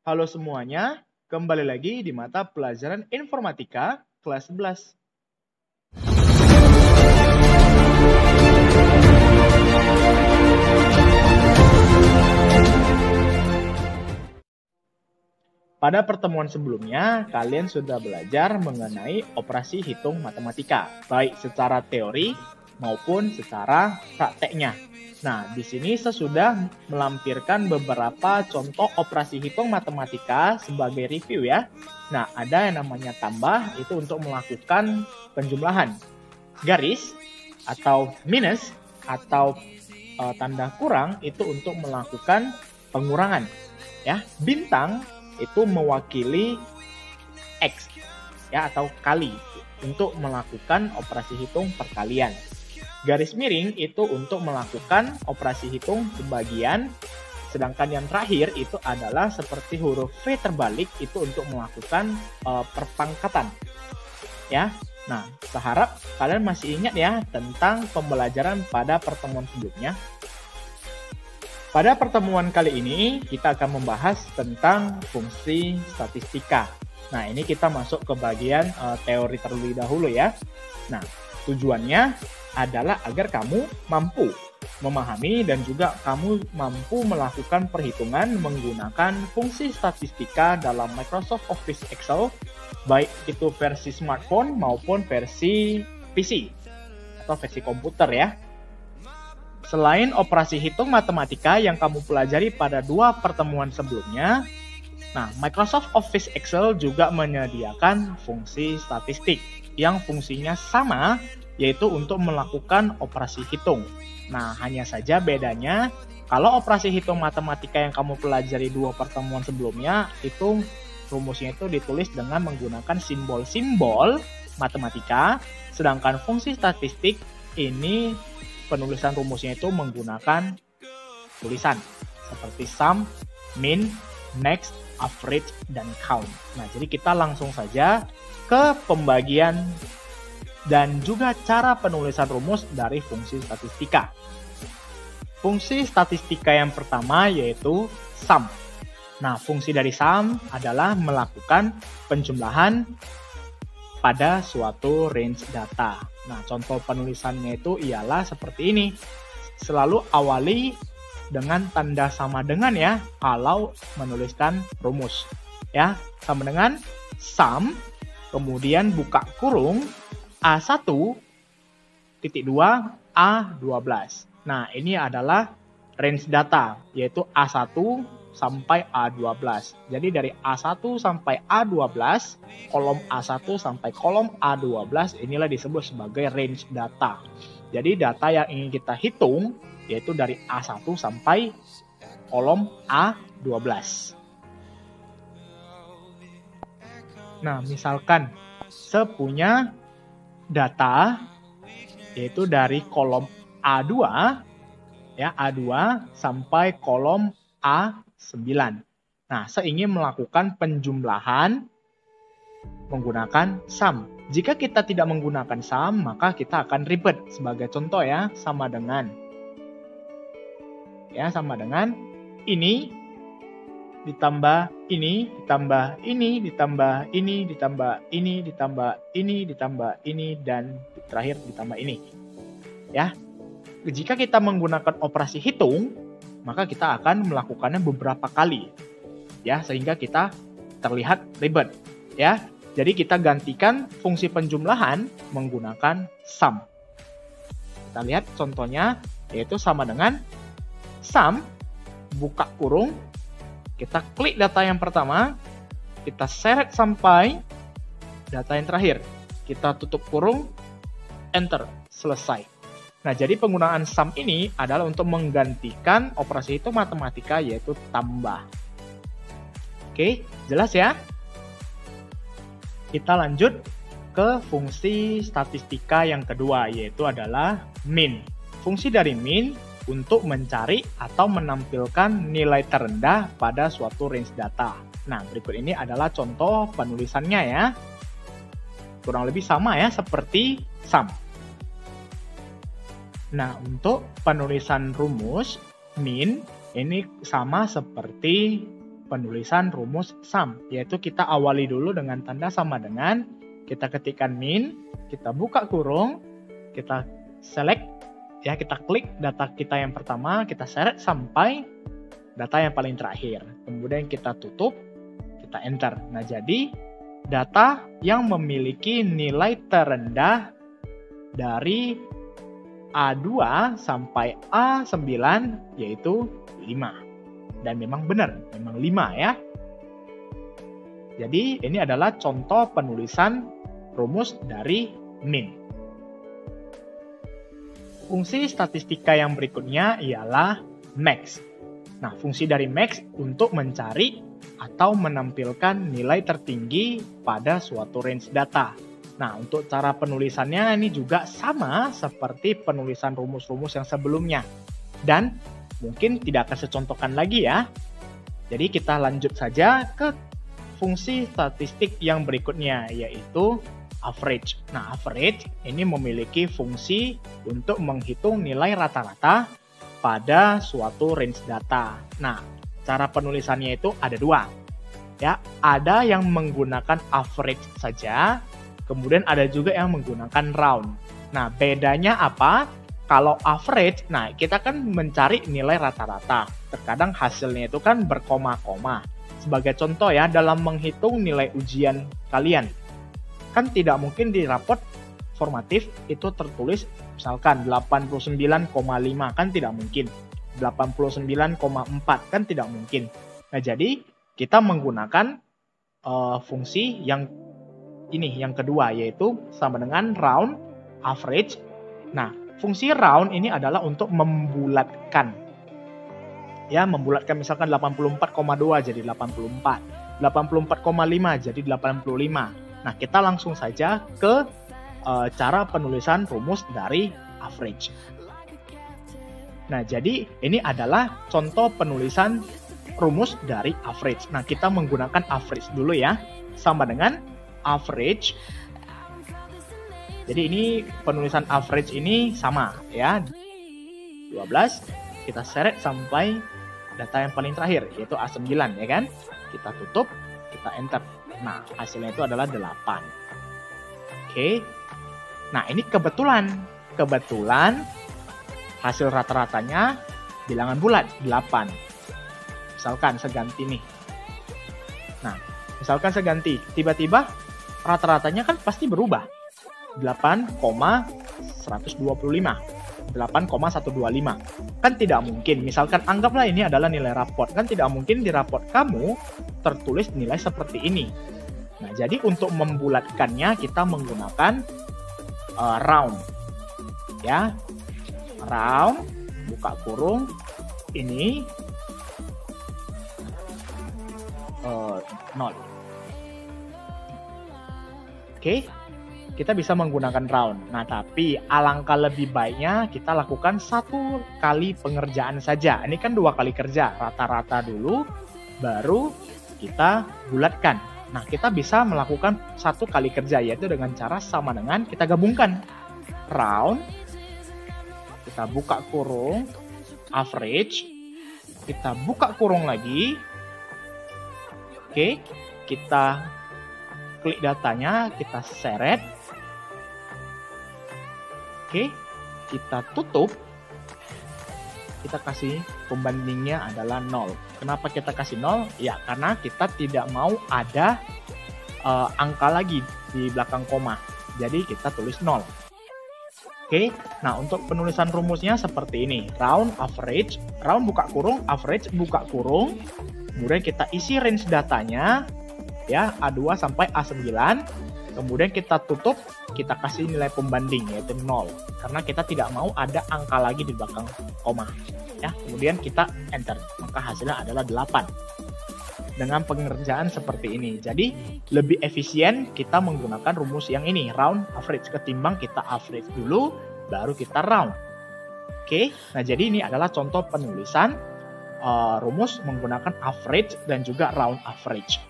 Halo semuanya, kembali lagi di mata pelajaran informatika kelas 11. Pada pertemuan sebelumnya, kalian sudah belajar mengenai operasi hitung matematika, baik secara teori maupun secara prakteknya. Nah, di sini saya sudah melampirkan beberapa contoh operasi hitung matematika sebagai review ya. Nah, ada yang namanya tambah, itu untuk melakukan penjumlahan. Garis atau minus atau tanda kurang itu untuk melakukan pengurangan. Ya, bintang itu mewakili X ya atau kali untuk melakukan operasi hitung perkalian. Garis miring itu untuk melakukan operasi hitung pembagian, sedangkan yang terakhir itu adalah seperti huruf V terbalik itu untuk melakukan perpangkatan. Ya. Nah, saya harap kalian masih ingat ya tentang pembelajaran pada pertemuan sebelumnya. Pada pertemuan kali ini, kita akan membahas tentang fungsi statistika. Nah, ini kita masuk ke bagian teori terlebih dahulu ya. Nah, tujuannya adalah agar kamu mampu memahami dan juga kamu mampu melakukan perhitungan menggunakan fungsi statistika dalam Microsoft Office Excel, baik itu versi smartphone maupun versi PC atau versi komputer ya. Selain operasi hitung matematika yang kamu pelajari pada 2 pertemuan sebelumnya, nah, Microsoft Office Excel juga menyediakan fungsi statistik yang fungsinya sama, yaitu untuk melakukan operasi hitung. Nah, hanya saja bedanya, kalau operasi hitung matematika yang kamu pelajari 2 pertemuan sebelumnya, itu rumusnya itu ditulis dengan menggunakan simbol-simbol matematika, sedangkan fungsi statistik ini penulisan rumusnya itu menggunakan tulisan seperti sum, min, max, average, dan count. Nah, jadi kita langsung saja ke pembagian dan juga cara penulisan rumus dari fungsi statistika. Fungsi statistika yang pertama yaitu sum. Nah, fungsi dari sum adalah melakukan penjumlahan pada suatu range data. Nah, contoh penulisannya itu ialah seperti ini. Selalu awali dengan tanda sama dengan ya, kalau menuliskan rumus. Ya, sama dengan sum, kemudian buka kurung, A1, titik 2, A12. Nah, ini adalah range data, yaitu A1 sampai A12. Jadi dari A1 sampai A12, kolom A1 sampai kolom A12 inilah disebut sebagai range data. Jadi data yang ingin kita hitung yaitu dari A1 sampai kolom A12. Nah, misalkan saya punya data yaitu dari kolom A2 ya, A2 sampai kolom A9. Nah, saya ingin melakukan penjumlahan menggunakan sum. Jika kita tidak menggunakan sum, maka kita akan ribet. Sebagai contoh ya, sama dengan ini ditambah ini, ditambah ini, ditambah ini, ditambah ini, ditambah ini, ditambah ini, dan terakhir ditambah ini. Ya. Jika kita menggunakan operasi hitung, maka kita akan melakukannya beberapa kali. Ya, sehingga kita terlihat ribet, ya. Jadi kita gantikan fungsi penjumlahan menggunakan sum. Kita lihat contohnya yaitu sama dengan sum, buka kurung, kita klik data yang pertama, kita seret sampai data yang terakhir. Kita tutup kurung, enter, selesai. Nah, jadi penggunaan sum ini adalah untuk menggantikan operasi hitung matematika yaitu tambah. Oke, jelas ya? Kita lanjut ke fungsi statistika yang kedua yaitu adalah min. Fungsi dari min untuk mencari atau menampilkan nilai terendah pada suatu range data. Nah, berikut ini adalah contoh penulisannya ya. Kurang lebih sama ya seperti sum. Nah, untuk penulisan rumus min ini sama seperti penulisan rumus sum, yaitu kita awali dulu dengan tanda sama dengan, kita ketikkan min, kita buka kurung, kita select, ya kita klik data kita yang pertama, kita seret sampai data yang paling terakhir. Kemudian kita tutup, kita enter. Nah, jadi data yang memiliki nilai terendah dari A2 sampai A9 yaitu 5. Dan memang benar, memang 5 ya. Jadi ini adalah contoh penulisan rumus dari min. Fungsi statistika yang berikutnya ialah max. Nah, fungsi dari max untuk mencari atau menampilkan nilai tertinggi pada suatu range data. Nah, untuk cara penulisannya ini juga sama seperti penulisan rumus-rumus yang sebelumnya. Dan mungkin tidak akan secontohkan lagi ya. Jadi kita lanjut saja ke fungsi statistik yang berikutnya, yaitu average. Nah, average ini memiliki fungsi untuk menghitung nilai rata-rata pada suatu range data. Nah, cara penulisannya itu ada dua. Ya, ada yang menggunakan average saja, kemudian ada juga yang menggunakan round. Nah, bedanya apa? Kalau average, nah kita kan mencari nilai rata-rata. Terkadang hasilnya itu kan berkoma-koma. Sebagai contoh ya, dalam menghitung nilai ujian kalian, kan tidak mungkin di raport formatif itu tertulis misalkan 89,5, kan tidak mungkin. 89,4 kan tidak mungkin. Nah, jadi kita menggunakan fungsi yang ini, yang kedua, yaitu sama dengan round, average. Nah, fungsi round ini adalah untuk membulatkan. Ya, membulatkan misalkan 84,2 jadi 84, 84,5 jadi 85. Nah, kita langsung saja ke cara penulisan rumus dari average. Nah, jadi ini adalah contoh penulisan rumus dari average. Nah, kita menggunakan average dulu ya. Sama dengan average. Jadi ini penulisan average ini sama ya. 12, kita seret sampai data yang paling terakhir, yaitu A9 ya kan. Kita tutup, kita enter. Nah, hasilnya itu adalah 8. Oke. Nah, ini kebetulan hasil rata-ratanya bilangan bulat 8. Misalkan seganti nih. Nah, misalkan seganti, tiba-tiba rata-ratanya kan pasti berubah. 8,125. 8,125. Kan tidak mungkin, misalkan anggaplah ini adalah nilai raport. Kan tidak mungkin di raport kamu tertulis nilai seperti ini. Nah, jadi untuk membulatkannya kita menggunakan round. Ya. Round, buka kurung, ini 0. Oke, kita bisa menggunakan round. Nah, tapi alangkah lebih baiknya kita lakukan 1 kali pengerjaan saja. Ini kan 2 kali kerja, rata-rata dulu, baru kita bulatkan. Nah, kita bisa melakukan 1 kali kerja, yaitu dengan cara sama dengan kita gabungkan round, kita buka kurung, average, kita buka kurung lagi. Oke, kita klik datanya, kita seret. Oke, kita tutup. Kita kasih pembandingnya adalah 0. Kenapa kita kasih 0? Ya, karena kita tidak mau ada angka lagi di belakang koma. Jadi kita tulis 0. Oke, nah untuk penulisan rumusnya seperti ini. Round, average, round buka kurung, average buka kurung. Kemudian kita isi range datanya, ya A2 sampai A9. Kemudian kita tutup, kita kasih nilai pembanding yaitu 0. Karena kita tidak mau ada angka lagi di belakang koma. Ya, kemudian kita enter, maka hasilnya adalah 8. Dengan pengerjaan seperti ini. Jadi lebih efisien kita menggunakan rumus yang ini, round, average, ketimbang kita average dulu, baru kita round. Oke, nah jadi ini adalah contoh penulisan rumus menggunakan average dan juga round average.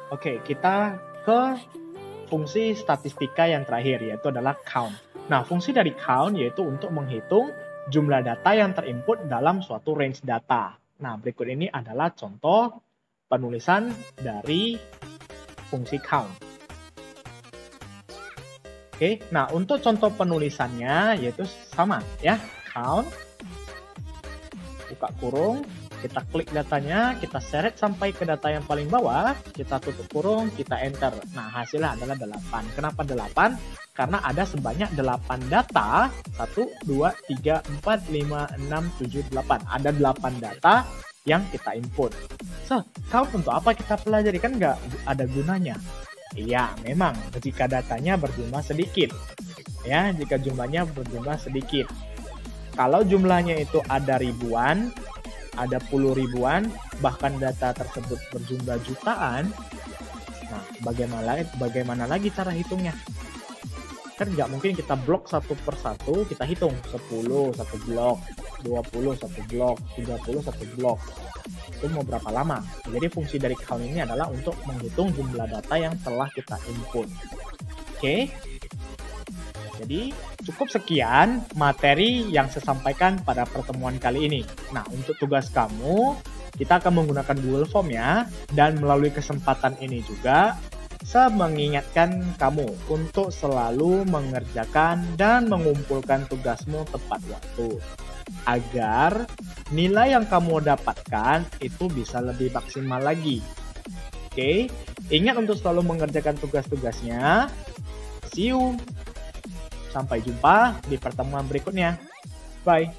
Oke, kita ke fungsi statistika yang terakhir, yaitu adalah count. Nah, fungsi dari count yaitu untuk menghitung jumlah data yang terinput dalam suatu range data. Nah, berikut ini adalah contoh penulisan dari fungsi count. Oke, nah untuk contoh penulisannya yaitu sama ya, count, buka kurung, kita klik datanya, kita seret sampai ke data yang paling bawah, kita tutup kurung, kita enter. Nah, hasilnya adalah 8. Kenapa 8? Karena ada sebanyak 8 data, 1, 2, 3, 4, 5, 6, 7, 8. Ada 8 data yang kita input. So, count untuk apa kita pelajari? Kan nggak ada gunanya. Iya, memang jika datanya berjumlah sedikit. Ya, jika jumlahnya berjumlah sedikit. Kalau jumlahnya itu ada ribuan, ada puluh ribuan, bahkan data tersebut berjumlah jutaan, nah bagaimana lagi cara hitungnya? Kan nggak mungkin kita blok satu per satu, kita hitung 10 satu blok, 20 satu blok, 30 satu blok. Itu mau berapa lama? Jadi fungsi dari count ini adalah untuk menghitung jumlah data yang telah kita input. Oke? Jadi cukup sekian materi yang saya sampaikan pada pertemuan kali ini. Nah, untuk tugas kamu, kita akan menggunakan Google Form ya. Dan melalui kesempatan ini juga, saya mengingatkan kamu untuk selalu mengerjakan dan mengumpulkan tugasmu tepat waktu. Agar nilai yang kamu dapatkan itu bisa lebih maksimal lagi. Oke, ingat untuk selalu mengerjakan tugas-tugasnya. See you. Sampai jumpa di pertemuan berikutnya. Bye.